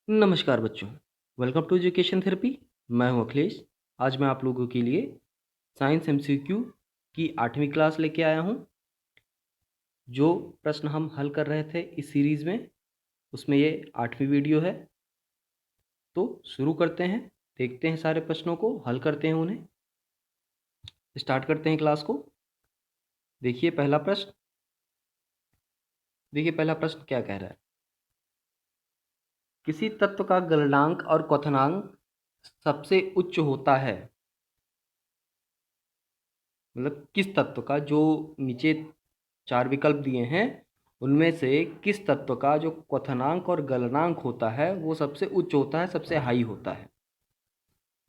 नमस्कार बच्चों, welcome to education therapy. मैं हूं अखिलेश। आज मैं आप लोगों के लिए साइंस एमसीक्यू की 8वीं क्लास लेके आया हूं। जो प्रश्न हम हल कर रहे थे इस सीरीज़ में, उसमें ये 8वीं वीडियो है। तो शुरू करते हैं, देखते हैं सारे प्रश्नों को, हल करते हैं उन्हें, स्टार्ट करते हैं क्लास को। देखिए पहला प्रश्न क्या कह रहा है। किसी तत्व का गलनांक और क्वथनांक सबसे उच्च होता है। मतलब किस तत्व का, जो नीचे 4 विकल्प दिए हैं उनमें से किस तत्व का जो क्वथनांक और गलनांक होता है वो सबसे उच्च होता है, सबसे हाई होता है।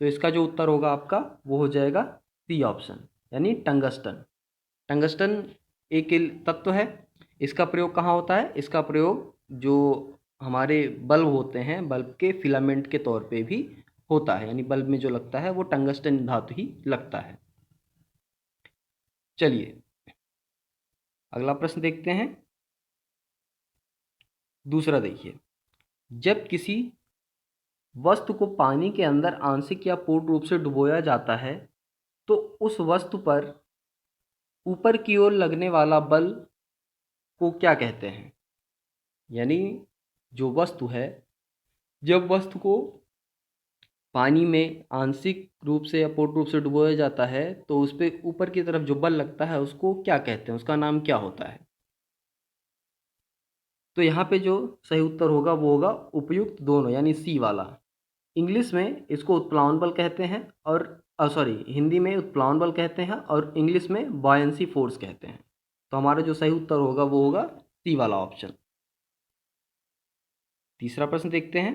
तो इसका जो उत्तर होगा आपका वो हो जाएगा सी ऑप्शन, यानी टंगस्टन। टंगस्टन एक तत्व है। इसका प्रयोग कहाँ होता है? इसका प्रयोग जो हमारे बल्ब होते हैं, बल्ब के फिलामेंट के तौर पे भी होता है, यानी बल्ब में जो लगता है वो टंगस्टन धातु ही लगता है। चलिए अगला प्रश्न देखते हैं। दूसरा देखिए, जब किसी वस्तु को पानी के अंदर आंशिक या पूर्ण रूप से डुबोया जाता है तो उस वस्तु पर ऊपर की ओर लगने वाला बल को क्या कहते हैं? यानी जो वस्तु है, जब वस्तु को पानी में आंशिक रूप से या पूर्ण रूप से डुबोया जाता है तो उस पर ऊपर की तरफ जो बल लगता है उसको क्या कहते हैं, उसका नाम क्या होता है? तो यहाँ पे जो सही उत्तर होगा वो होगा उपयुक्त दोनों, यानी सी वाला। इंग्लिश में इसको उत्प्लावन बल कहते हैं और हिंदी में उत्प्लावन बल कहते हैं और इंग्लिश में बॉयंसी फोर्स कहते हैं। तो हमारा जो सही उत्तर होगा वो होगा सी वाला ऑप्शन। तीसरा प्रश्न देखते हैं।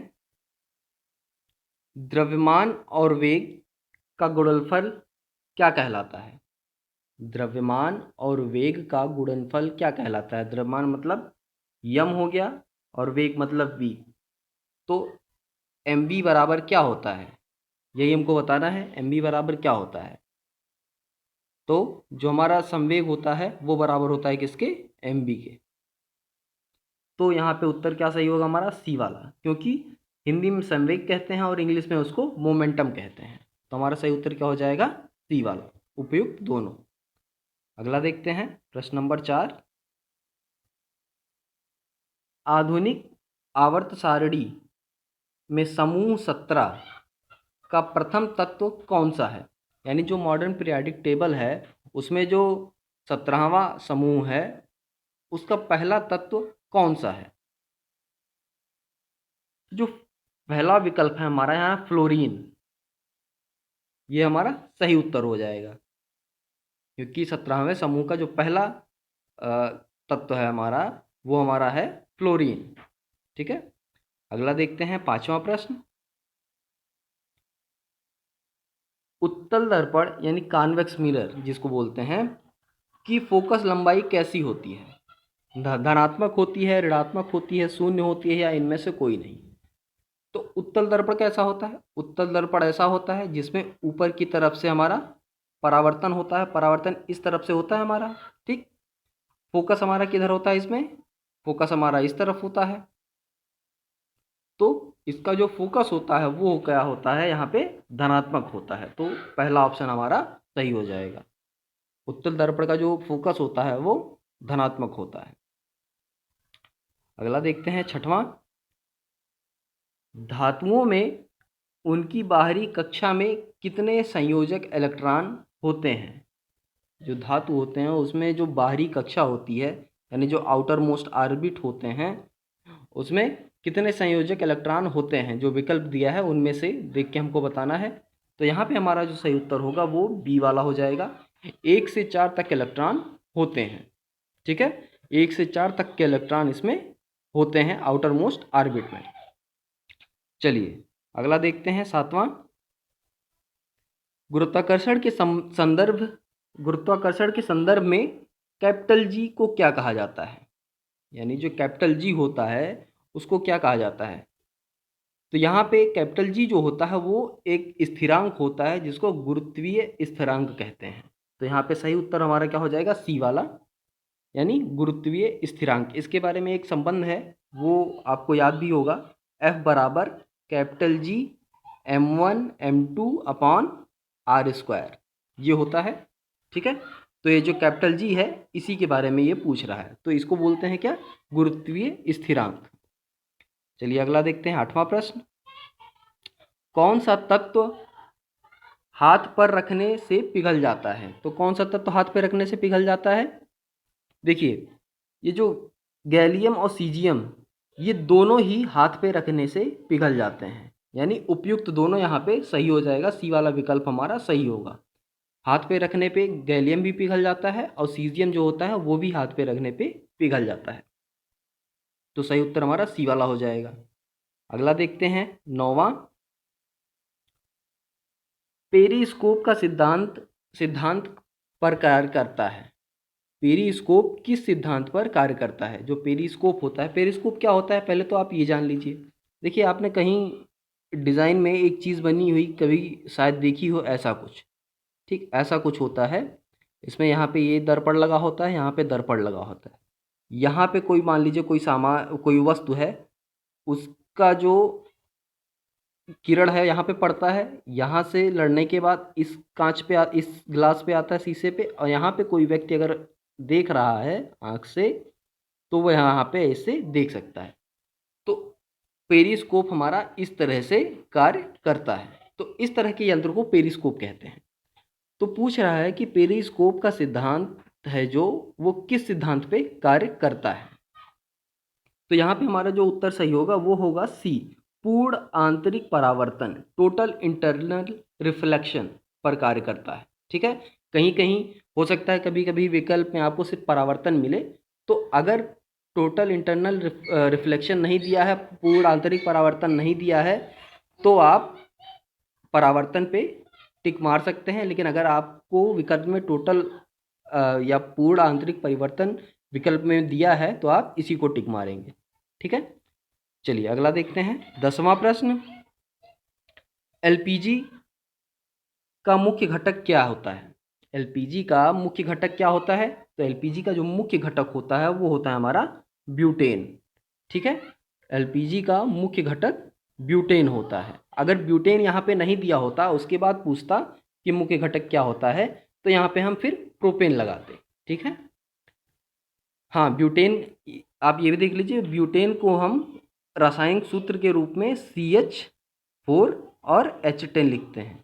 द्रव्यमान और वेग का गुणनफल क्या कहलाता है? द्रव्यमान और वेग का गुणनफल क्या कहलाता है? द्रव्यमान मतलब यम हो गया और वेग मतलब वी। तो एम बी बराबर क्या होता है, यही हमको बताना है। एम बी बराबर क्या होता है? तो जो हमारा संवेग होता है वो बराबर होता है किसके? एम बी के। तो यहाँ पे उत्तर क्या सही होगा हमारा? सी वाला, क्योंकि हिंदी में संवेग कहते हैं और इंग्लिश में उसको मोमेंटम कहते हैं। तो हमारा सही उत्तर क्या हो जाएगा? सी वाला, उपयुक्त दोनों। अगला देखते हैं, प्रश्न नंबर 4। आधुनिक आवर्त सारणी में समूह 17 का प्रथम तत्व कौन सा है? यानी जो मॉडर्न पीरियोडिक टेबल है उसमें जो 17वां समूह है उसका पहला तत्व कौन सा है? जो पहला विकल्प है हमारा यहाँ फ्लोरीन, ये हमारा सही उत्तर हो जाएगा, क्योंकि 17वें समूह का जो पहला तत्व है हमारा वो हमारा है फ्लोरीन। ठीक है, अगला देखते हैं 5वां प्रश्न। उत्तल दर्पण यानी कॉन्वेक्स मिरर जिसको बोलते हैं, की फोकस लंबाई कैसी होती है? धनात्मक होती है, ऋणात्मक होती है, शून्य होती है, या इनमें से कोई नहीं? तो उत्तल दर्पण कैसा होता है? उत्तल दर्पण ऐसा होता है जिसमें ऊपर की तरफ से हमारा परावर्तन होता है, परावर्तन इस तरफ से होता है हमारा। ठीक, फोकस हमारा किधर होता है? इसमें फोकस हमारा इस तरफ होता है। तो इसका जो फोकस होता है वो क्या होता है? यहाँ पे धनात्मक होता है। तो पहला ऑप्शन हमारा सही हो जाएगा। उत्तल दर्पण का जो फोकस होता है वो धनात्मक होता है। अगला देखते हैं 6वां। धातुओं में उनकी बाहरी कक्षा में कितने संयोजक इलेक्ट्रॉन होते हैं? जो धातु होते हैं उसमें जो बाहरी कक्षा होती है, यानी जो आउटर मोस्ट ऑर्बिट होते हैं, उसमें कितने संयोजक इलेक्ट्रॉन होते हैं? जो विकल्प दिया है उनमें से देख के हमको बताना है। तो यहाँ पे हमारा जो सही उत्तर होगा वो बी वाला हो जाएगा। 1 से 4 तक इलेक्ट्रॉन होते हैं। ठीक है, 1 से 4 तक के इलेक्ट्रॉन इसमें होते हैं आउटर मोस्ट ऑर्बिट में। चलिए अगला देखते हैं 7वां। गुरुत्वाकर्षण के संदर्भ गुरुत्वाकर्षण के संदर्भ में कैपिटल जी को क्या कहा जाता है? यानी जो कैपिटल जी होता है उसको क्या कहा जाता है? तो यहाँ पे कैपिटल जी जो होता है वो एक स्थिरांक होता है जिसको गुरुत्वीय स्थिरांक कहते हैं। तो यहाँ पे सही उत्तर हमारा क्या हो जाएगा? सी वाला, यानी गुरुत्वीय स्थिरांक। इसके बारे में एक संबंध है, वो आपको याद भी होगा। F बराबर capital G m1 m2 upon R square, ये होता है। ठीक है, तो ये जो कैपिटल G है इसी के बारे में ये पूछ रहा है, तो इसको बोलते हैं क्या, गुरुत्वीय स्थिरांक। चलिए अगला देखते हैं 8वां प्रश्न। कौन सा तत्व हाथ पर रखने से पिघल जाता है? तो कौन सा तत्व हाथ पर रखने से पिघल जाता है? देखिए, ये जो गैलियम और सीजियम, ये दोनों ही हाथ पे रखने से पिघल जाते हैं, यानी उपयुक्त दोनों यहाँ पे सही हो जाएगा, सी वाला विकल्प हमारा सही होगा। हाथ पे रखने पे गैलियम भी पिघल जाता है और सीजियम जो होता है वो भी हाथ पे रखने पे पिघल जाता है, तो सही उत्तर हमारा सी वाला हो जाएगा। अगला देखते हैं 9वां। पेरिस्कोप का सिद्धांत पर कार्य करता है। पेरिस्कोप किस सिद्धांत पर कार्य करता है? जो पेरिस्कोप होता है, पेरिस्कोप क्या होता है पहले तो आप ये जान लीजिए। देखिए, आपने कहीं डिज़ाइन में एक चीज़ बनी हुई कभी शायद देखी हो, ऐसा कुछ, ठीक ऐसा कुछ होता है। इसमें यहाँ पे ये दर्पण लगा होता है, यहाँ पे दर्पण लगा होता है। यहाँ पे कोई मान लीजिए कोई सामान, कोई वस्तु है, उसका जो किरण है यहाँ पे पड़ता है, यहाँ से लड़ने के बाद इस कांच पे इस ग्लास पे आता है, शीशे पे, और यहाँ पे कोई व्यक्ति अगर देख रहा है आँख से तो वह यहाँ पे ऐसे देख सकता है। तो पेरिस्कोप हमारा इस तरह से कार्य करता है, तो इस तरह के यंत्र को पेरिस्कोप कहते हैं। तो पूछ रहा है कि पेरिस्कोप का सिद्धांत है जो, वो किस सिद्धांत पे कार्य करता है? तो यहाँ पे हमारा जो उत्तर सही होगा वो होगा सी, पूर्ण आंतरिक परावर्तन, टोटल इंटरनल रिफ्लेक्शन पर कार्य करता है। ठीक है, कहीं कहीं हो सकता है कभी कभी विकल्प में आपको सिर्फ परावर्तन मिले, तो अगर टोटल इंटरनल रिफ्लेक्शन नहीं दिया है, पूर्ण आंतरिक परावर्तन नहीं दिया है, तो आप परावर्तन पे टिक मार सकते हैं। लेकिन अगर आपको विकल्प में टोटल या पूर्ण आंतरिक परिवर्तन विकल्प में दिया है तो आप इसी को टिक मारेंगे। ठीक है, चलिए अगला देखते हैं 10वां प्रश्न। एलपीजी का मुख्य घटक क्या होता है? एलपीजी का मुख्य घटक क्या होता है? तो एलपीजी का जो मुख्य घटक होता है वो होता है हमारा ब्यूटेन। ठीक है, एलपीजी का मुख्य घटक ब्यूटेन होता है। अगर ब्यूटेन यहाँ पे नहीं दिया होता, उसके बाद पूछता कि मुख्य घटक क्या होता है, तो यहाँ पे हम फिर प्रोपेन लगाते। ठीक है, हाँ ब्यूटेन, आप ये भी देख लीजिए, ब्यूटेन को हम रासायनिक सूत्र के रूप में CH4 और H10 लिखते हैं,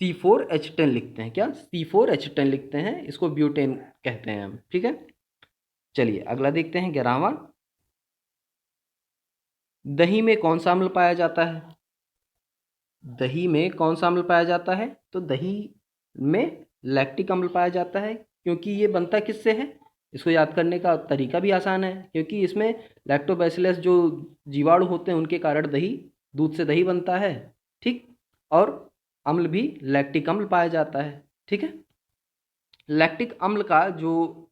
C4H10 लिखते हैं। क्या, C4H10 लिखते हैं, इसको ब्यूटेन कहते हैं हम। ठीक है, चलिए अगला देखते हैं 11वां। दही में कौन सा अम्ल पाया जाता है? दही में कौन सा अम्ल पाया जाता है? तो दही में लैक्टिक अम्ल पाया जाता है, क्योंकि ये बनता किससे है? इसको याद करने का तरीका भी आसान है, क्योंकि इसमें लैक्टोबैसिलस जो जीवाणु होते हैं उनके कारण दही, दूध से दही बनता है। ठीक, और अम्ल भी लैक्टिक अम्ल पाया जाता है। ठीक है, लैक्टिक अम्ल का जो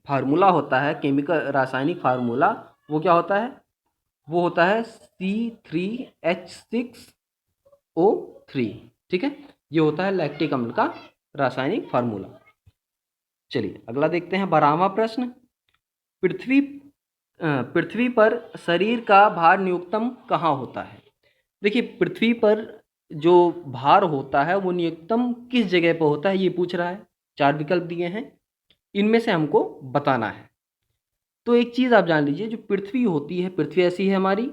फार्मूला होता है, केमिकल रासायनिक फार्मूला, वो क्या होता है? वो होता है C3H6O3। ठीक है, ये होता है लैक्टिक अम्ल का रासायनिक फार्मूला। चलिए अगला देखते हैं 12वां प्रश्न। पृथ्वी पर शरीर का भार न्यूनतम कहाँ होता है? देखिए, पृथ्वी पर जो भार होता है वो न्यूनतम किस जगह पर होता है, ये पूछ रहा है। 4 विकल्प दिए हैं, इनमें से हमको बताना है। तो एक चीज़ आप जान लीजिए, जो पृथ्वी होती है, पृथ्वी ऐसी है हमारी,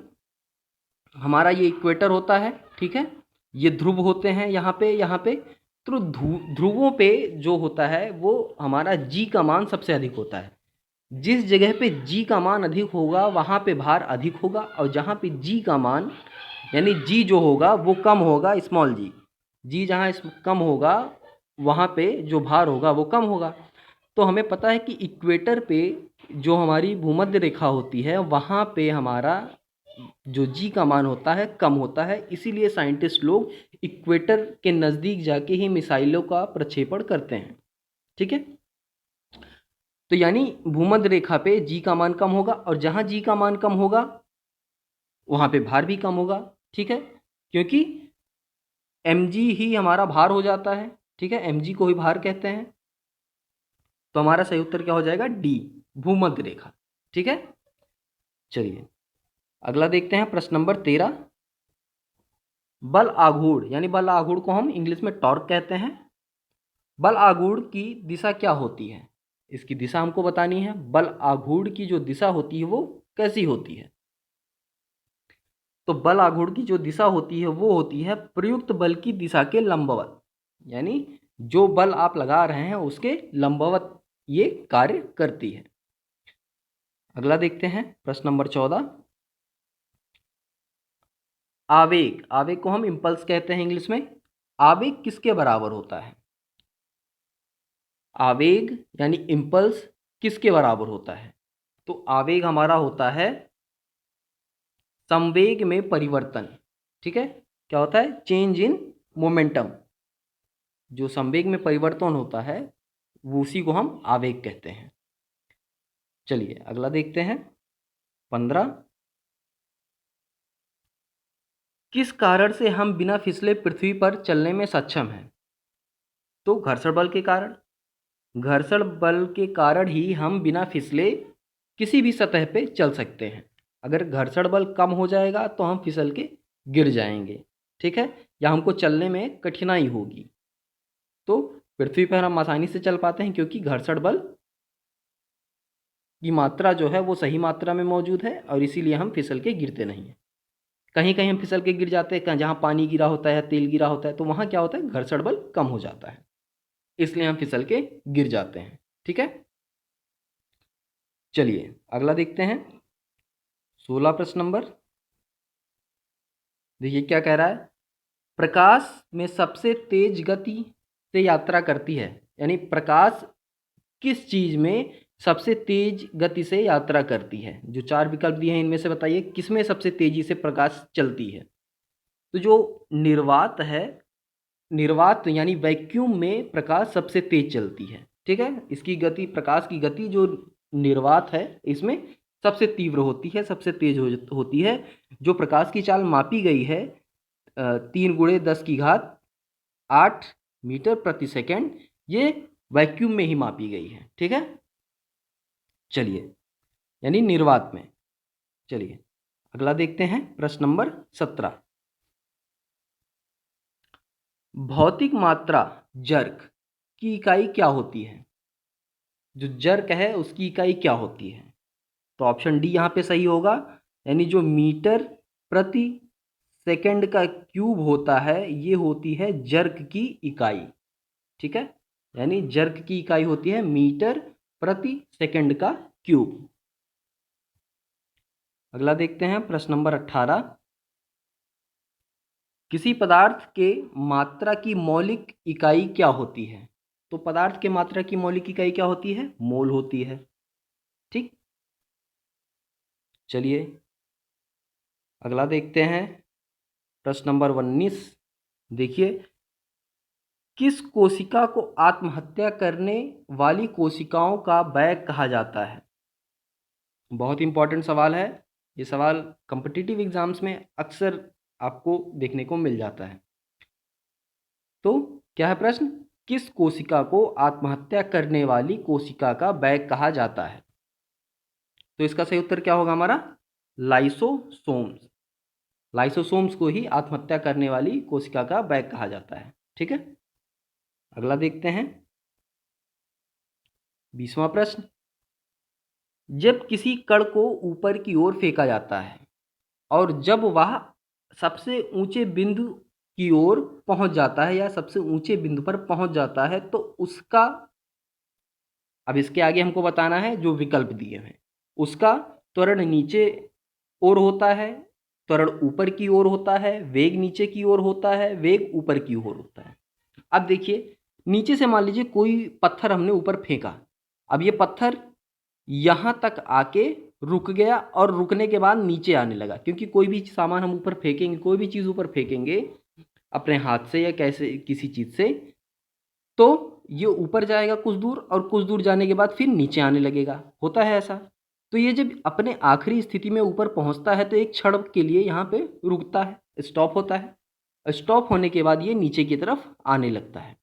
हमारा ये इक्वेटर होता है। ठीक है, ये ध्रुव होते हैं यहाँ पे। तो ध्रुवों पे जो होता है वो हमारा जी का मान सबसे अधिक होता है। जिस जगह पे जी का मान अधिक होगा वहाँ पे भार अधिक होगा, और जहाँ पे जी का मान, यानी जी जो होगा वो कम होगा, स्मॉल जी जहाँ कम होगा वहाँ पे जो भार होगा वो कम होगा। तो हमें पता है कि इक्वेटर पे जो हमारी भूमध्य रेखा होती है वहाँ पे हमारा जो जी का मान होता है कम होता है, इसीलिए साइंटिस्ट लोग इक्वेटर के नज़दीक जाके ही मिसाइलों का प्रक्षेपण करते हैं। ठीक है, तो यानी भूमध्य रेखा पे जी का मान कम होगा, और जहाँ जी का मान कम होगा वहाँ पे भार भी कम होगा। ठीक है, क्योंकि mg ही हमारा भार हो जाता है। ठीक है, mg को ही भार कहते हैं। तो हमारा सही उत्तर क्या हो जाएगा? डी, भूमध्य रेखा। ठीक है, चलिए अगला देखते हैं प्रश्न नंबर 13। बल आघूर्ण यानी बल आघूर्ण को हम इंग्लिश में टॉर्क कहते हैं। बल आघूर्ण की दिशा क्या होती है, इसकी दिशा हमको बतानी है। बल आघूर्ण की जो दिशा होती है वो कैसी होती है? तो बल आघूर्ण की जो दिशा होती है वो होती है प्रयुक्त बल की दिशा के लंबवत, यानी जो बल आप लगा रहे हैं उसके लंबवत ये कार्य करती है। अगला देखते हैं प्रश्न नंबर 14। आवेग, आवेग को हम इंपल्स कहते हैं इंग्लिश में। आवेग किसके बराबर होता है? आवेग यानी इंपल्स किसके बराबर होता है? तो आवेग हमारा होता है संवेग में परिवर्तन। ठीक है, क्या होता है? Change in momentum. जो संवेग में परिवर्तन होता है वो उसी को हम आवेग कहते हैं। चलिए अगला देखते हैं 15। किस कारण से हम बिना फिसले पृथ्वी पर चलने में सक्षम हैं? तो घर्षण बल के कारण। घर्षण बल के कारण ही हम बिना फिसले किसी भी सतह पे चल सकते हैं। अगर घर्षण बल कम हो जाएगा तो हम फिसल के गिर जाएंगे, ठीक है, या हमको चलने में कठिनाई होगी। तो पृथ्वी पर हम आसानी से चल पाते हैं क्योंकि घर्षण बल की मात्रा जो है वो सही मात्रा में मौजूद है और इसीलिए हम फिसल के गिरते नहीं हैं। कहीं कहीं हम फिसल के गिर जाते हैं, जहाँ पानी गिरा होता है, तेल गिरा होता है, तो वहाँ क्या होता है? घर्षण बल कम हो जाता है, इसलिए हम फिसल के गिर जाते हैं। ठीक है, चलिए अगला देखते हैं 16 प्रश्न नंबर। देखिए क्या कह रहा है। प्रकाश में सबसे तेज गति से यात्रा करती है, यानी प्रकाश किस चीज में सबसे तेज गति से यात्रा करती है? जो 4 विकल्प दिए हैं इनमें से बताइए किसमें सबसे तेजी से प्रकाश चलती है? तो जो निर्वात है, निर्वात यानी वैक्यूम में प्रकाश सबसे तेज चलती है। ठीक है, इसकी गति, प्रकाश की गति जो निर्वात है इसमें सबसे तीव्र होती है, सबसे तेज होती है। जो प्रकाश की चाल मापी गई है 3 × 10⁸ मीटर प्रति सेकेंड, ये वैक्यूम में ही मापी गई है। ठीक है, चलिए, यानी निर्वात में। चलिए अगला देखते हैं प्रश्न नंबर 17। भौतिक मात्रा जर्क की इकाई क्या होती है? जो जर्क है उसकी इकाई क्या होती है? तो ऑप्शन डी यहाँ पे सही होगा, यानी जो मीटर प्रति सेकंड का क्यूब होता है ये होती है जर्क की इकाई। ठीक है, यानी जर्क की इकाई होती है मीटर प्रति सेकंड का क्यूब। अगला देखते हैं प्रश्न नंबर 18। किसी पदार्थ के मात्रा की मौलिक इकाई क्या होती है? तो पदार्थ के मात्रा की मौलिक इकाई क्या होती है? मोल होती है। ठीक, चलिए अगला देखते हैं प्रश्न नंबर 19। देखिए, किस कोशिका को आत्महत्या करने वाली कोशिकाओं का बैग कहा जाता है? बहुत इंपॉर्टेंट सवाल है। ये सवाल कॉम्पिटिटिव एग्जाम्स में अक्सर आपको देखने को मिल जाता है। तो क्या है प्रश्न? किस कोशिका को आत्महत्या करने वाली कोशिका का बैग कहा जाता है? तो इसका सही उत्तर क्या होगा हमारा? लाइसोसोम्स। लाइसोसोम्स को ही आत्महत्या करने वाली कोशिका का बैग कहा जाता है। ठीक है, अगला देखते हैं 20वां प्रश्न। जब किसी कण को ऊपर की ओर फेंका जाता है और जब वह सबसे ऊंचे बिंदु की ओर पहुंच जाता है या सबसे ऊंचे बिंदु पर पहुंच जाता है तो उसका, अब इसके आगे हमको बताना है जो विकल्प दिए हैं, उसका त्वरण नीचे ओर होता है, त्वरण ऊपर की ओर होता है, वेग नीचे की ओर होता है, वेग ऊपर की ओर होता है। अब देखिए, नीचे से मान लीजिए कोई पत्थर हमने ऊपर फेंका, अब ये पत्थर यहाँ तक आके रुक गया और रुकने के बाद नीचे आने लगा, क्योंकि कोई भी सामान हम ऊपर फेंकेंगे, कोई भी चीज़ ऊपर फेंकेंगे अपने हाथ से या कैसे किसी चीज़ से, तो ये ऊपर जाएगा कुछ दूर और कुछ दूर जाने के बाद फिर नीचे आने लगेगा, होता है ऐसा। तो ये जब अपने आखिरी स्थिति में ऊपर पहुंचता है तो एक क्षण के लिए यहाँ पे रुकता है, स्टॉप होता है। स्टॉप होने के बाद ये नीचे की तरफ आने लगता है।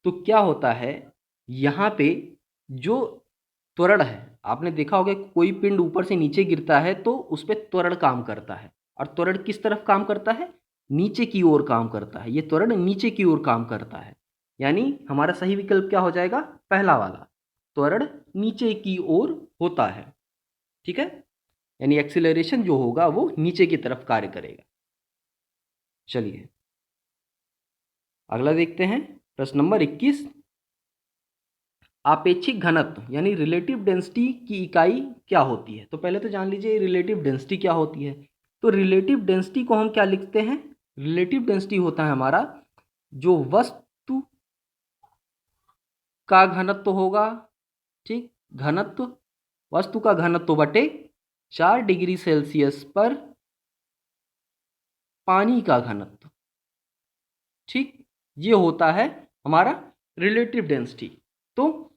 तो क्या होता है यहाँ पे, जो त्वरण है आपने देखा होगा कि कोई पिंड ऊपर से नीचे गिरता है तो उस पर त्वरण काम करता है, और त्वरण किस तरफ काम करता है? नीचे की ओर काम करता है। ये त्वरण नीचे की ओर काम करता है, यानी हमारा सही विकल्प क्या हो जाएगा? पहला वाला, त्वरण नीचे की ओर होता है। ठीक है, यानी एक्सीलरेशन जो होगा वो नीचे की तरफ कार्य करेगा। चलिए अगला देखते हैं, प्रश्न नंबर 21। आपेक्षिक घनत्व यानी रिलेटिव डेंसिटी की इकाई क्या होती है? तो पहले तो जान लीजिए रिलेटिव डेंसिटी क्या होती है। तो रिलेटिव डेंसिटी को हम क्या लिखते हैं? रिलेटिव डेंसिटी होता है हमारा जो वस्तु का घनत्व होगा, ठीक, घनत्व, वस्तु का घनत्व बटे 4 डिग्री सेल्सियस पर पानी का घनत्व। ठीक, ये होता है हमारा रिलेटिव डेंसिटी। तो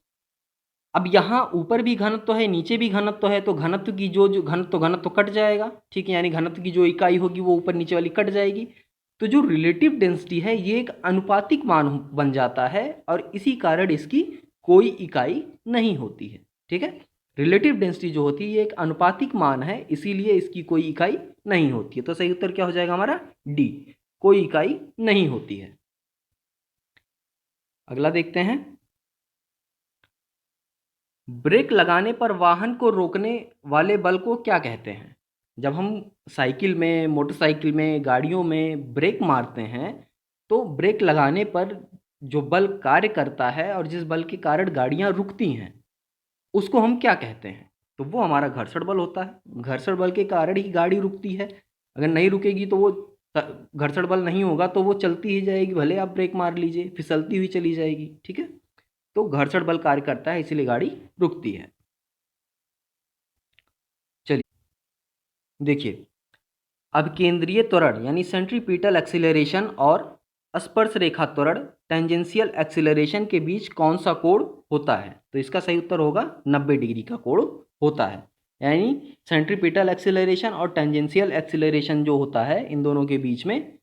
अब यहाँ ऊपर भी घनत्व है, नीचे भी घनत्व है, तो घनत्व की जो घनत्व कट जाएगा। ठीक है, यानी घनत्व की जो इकाई होगी वो ऊपर नीचे वाली कट जाएगी। तो जो रिलेटिव डेंसिटी है ये एक अनुपातिक मान बन जाता है, और इसी कारण इसकी कोई इकाई नहीं होती है। ठीक है, रिलेटिव डेंसिटी जो होती है ये एक अनुपातिक मान है, इसीलिए इसकी कोई इकाई नहीं होती है। तो सही उत्तर क्या हो जाएगा हमारा? डी, कोई इकाई नहीं होती है। अगला देखते हैं, ब्रेक लगाने पर वाहन को रोकने वाले बल को क्या कहते हैं? जब हम साइकिल में, मोटरसाइकिल में, गाड़ियों में ब्रेक मारते हैं तो ब्रेक लगाने पर जो बल कार्य करता है और जिस बल के कारण गाड़ियां रुकती हैं उसको हम क्या कहते हैं? तो वो हमारा घर्षण बल होता है। घर्षण बल के कारण ही गाड़ी रुकती है। अगर नहीं रुकेगी तो वो घर्षण बल नहीं होगा तो वो चलती ही जाएगी, भले आप ब्रेक मार लीजिए, फिसलती हुई चली जाएगी। ठीक है, तो घर्षण बल कार्य करता है, इसीलिए गाड़ी रुकती है। चलिए देखिए, अब केंद्रीय त्वरण यानी सेंट्रीपिटल एक्सीलरेशन और स्पर्श रेखा त्वरण टेंजेंशियल एक्सीलरेशन के बीच कौन सा कोण होता है? तो इसका सही उत्तर होगा 90 डिग्री का कोण होता है। यानी सेंट्रीपिटल एक्सीलरेशन और टेंजेंशियल एक्सीलरेशन जो होता है, इन दोनों के बीच में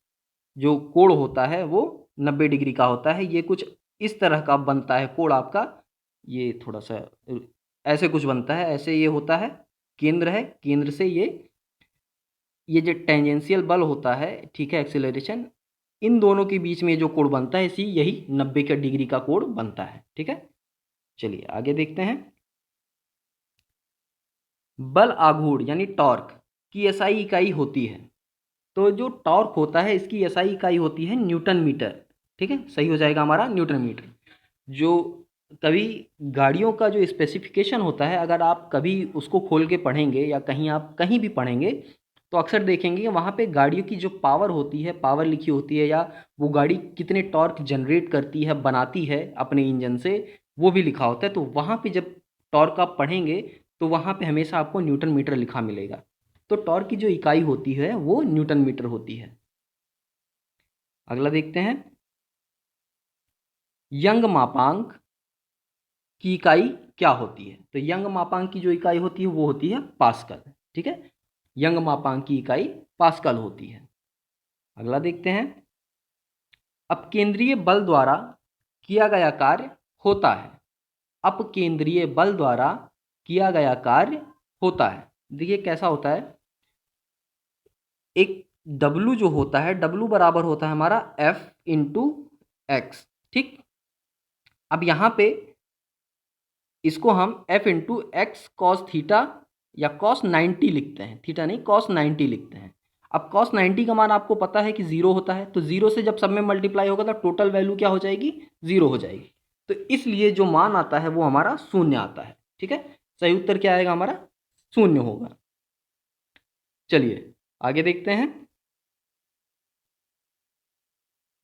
जो कोण होता है वो 90 डिग्री का होता है। ये कुछ इस तरह का बनता है कोण आपका, ये थोड़ा सा ऐसे कुछ बनता है, ऐसे ये होता है, केंद्र है, केंद्र से ये जो टेंजेंशियल बल होता है, ठीक है, एक्सीलरेशन, इन दोनों के बीच में जो कोण बनता है इसी यही 90 का डिग्री का कोण बनता है। ठीक है, चलिए आगे देखते हैं, बल आघूर्ण यानी टॉर्क की एसआई इकाई होती है। तो जो टॉर्क होता है इसकी एसआई इकाई होती है न्यूटन मीटर। ठीक है, सही हो जाएगा हमारा न्यूटन मीटर। जो कभी गाड़ियों का जो स्पेसिफिकेशन होता है, अगर आप कभी उसको खोल के पढ़ेंगे या कहीं आप कहीं भी पढ़ेंगे तो अक्सर देखेंगे कि वहाँ पे गाड़ियों की जो पावर होती है, पावर लिखी होती है, या वो गाड़ी कितने टॉर्क जनरेट करती है, बनाती है अपने इंजन से, वो भी लिखा होता है। तो वहाँ पे जब टॉर्क आप पढ़ेंगे तो वहाँ पे हमेशा आपको न्यूटन मीटर लिखा मिलेगा। तो टॉर्क की जो इकाई होती है वो न्यूटन मीटर होती है। अगला देखते हैं, यंग मापांक की इकाई क्या होती है? तो यंग मापांक की जो इकाई होती है वो होती है पास्कल। ठीक है, यंग मापांक की इकाई पास्कल होती है। अगला देखते हैं, अपकेंद्रीय बल द्वारा किया गया कार्य होता है। अपकेंद्रीय बल द्वारा किया गया कार्य होता है। देखिए कैसा होता है, एक W जो होता है, W बराबर होता है हमारा F इंटू एक्स। ठीक, अब यहाँ पे इसको हम F into x cos theta या कॉस 90 लिखते हैं, थीटा नहीं, कॉस 90 लिखते हैं। अब कॉस 90 का मान आपको पता है कि 0 होता है, तो 0 से जब सब में मल्टीप्लाई होगा तो टोटल वैल्यू क्या हो जाएगी? 0 हो जाएगी। तो इसलिए जो मान आता है वो हमारा शून्य आता है। ठीक है, सही उत्तर क्या आएगा हमारा? शून्य होगा। चलिए आगे देखते हैं,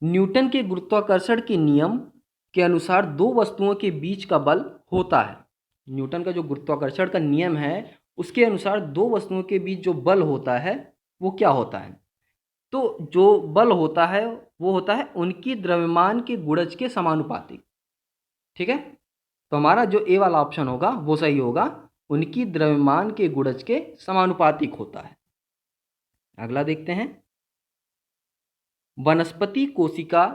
न्यूटन के गुरुत्वाकर्षण के नियम के अनुसार दो वस्तुओं के बीच का बल होता है। न्यूटन का जो गुरुत्वाकर्षण का नियम है उसके अनुसार दो वस्तुओं के बीच जो बल होता है वो क्या होता है? तो जो बल होता है वो होता है उनकी द्रव्यमान के गुणज के समानुपातिक। ठीक है, तो हमारा जो ए वाला ऑप्शन होगा वो सही होगा, उनकी द्रव्यमान के गुणज के समानुपातिक होता है। अगला देखते हैं, वनस्पति कोशिका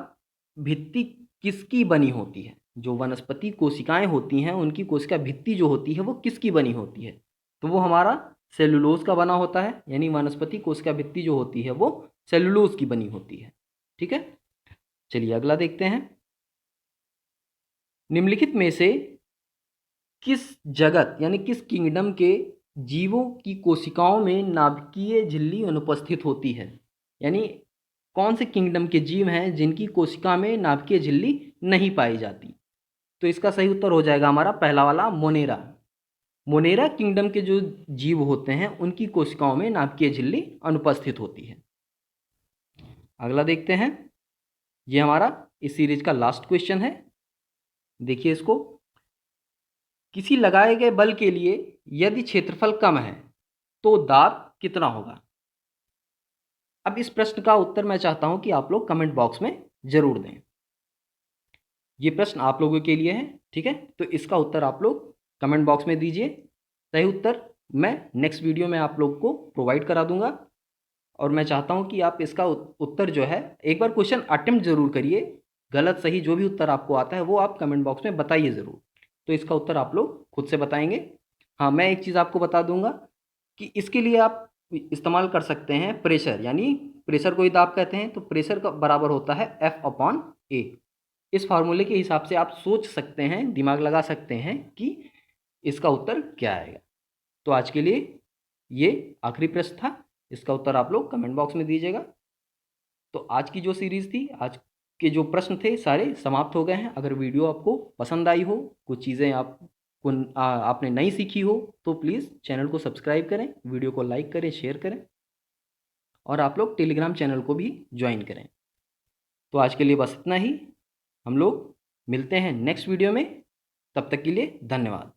भित्ति किसकी बनी होती है? जो वनस्पति कोशिकाएं होती हैं उनकी कोशिका भित्ति जो होती है वो किसकी बनी होती है? तो वो हमारा सेलुलोज का बना होता है, यानी वनस्पति कोशिका भित्ति जो होती है वो सेलुलोज की बनी होती है। ठीक है, चलिए अगला देखते हैं। निम्नलिखित में से किस जगत यानी किस किंगडम के जीवों की कोशिकाओं में नाभिकीय झिल्ली अनुपस्थित होती है? यानी कौन से किंगडम के जीव हैं जिनकी कोशिका में नाभिकीय झिल्ली नहीं पाई जाती? तो इसका सही उत्तर हो जाएगा हमारा पहला वाला, मोनेरा। मोनेरा किंगडम के जो जीव होते हैं उनकी कोशिकाओं में नाभिकीय झिल्ली अनुपस्थित होती है। अगला देखते हैं, ये हमारा इस सीरीज का लास्ट क्वेश्चन है। देखिए इसको, किसी लगाए गए बल के लिए यदि क्षेत्रफल कम है तो दाब कितना होगा? अब इस प्रश्न का उत्तर मैं चाहता हूं कि आप लोग कमेंट बॉक्स में जरूर दें। ये प्रश्न आप लोगों के लिए है, ठीक है? तो इसका उत्तर आप लोग कमेंट बॉक्स में दीजिए। सही उत्तर मैं नेक्स्ट वीडियो में आप लोग को प्रोवाइड करा दूंगा, और मैं चाहता हूं कि आप इसका उत्तर जो है एक बार क्वेश्चन अटेम्प्ट जरूर करिए। गलत सही जो भी उत्तर आपको आता है वो आप कमेंट बॉक्स में बताइए ज़रूर। तो इसका उत्तर आप लोग खुद से बताएंगे। हाँ, मैं एक चीज़ आपको बता दूंगा कि इसके लिए आप इस्तेमाल कर सकते हैं प्रेशर, यानी प्रेशर को ही दाब कहते हैं, तो प्रेशर का बराबर होता है F/A। इस फार्मूले के हिसाब से आप सोच सकते हैं, दिमाग लगा सकते हैं कि इसका उत्तर क्या आएगा। तो आज के लिए ये आखिरी प्रश्न था, इसका उत्तर आप लोग कमेंट बॉक्स में दीजिएगा। तो आज की जो सीरीज़ थी, आज के जो प्रश्न थे सारे समाप्त हो गए हैं। अगर वीडियो आपको पसंद आई हो, कुछ चीज़ें आपने नई सीखी हो, तो प्लीज़ चैनल को सब्सक्राइब करें, वीडियो को लाइक करें, शेयर करें, और आप लोग टेलीग्राम चैनल को भी ज्वाइन करें। तो आज के लिए बस इतना ही। हम लोग मिलते हैं नेक्स्ट वीडियो में, तब तक के लिए धन्यवाद।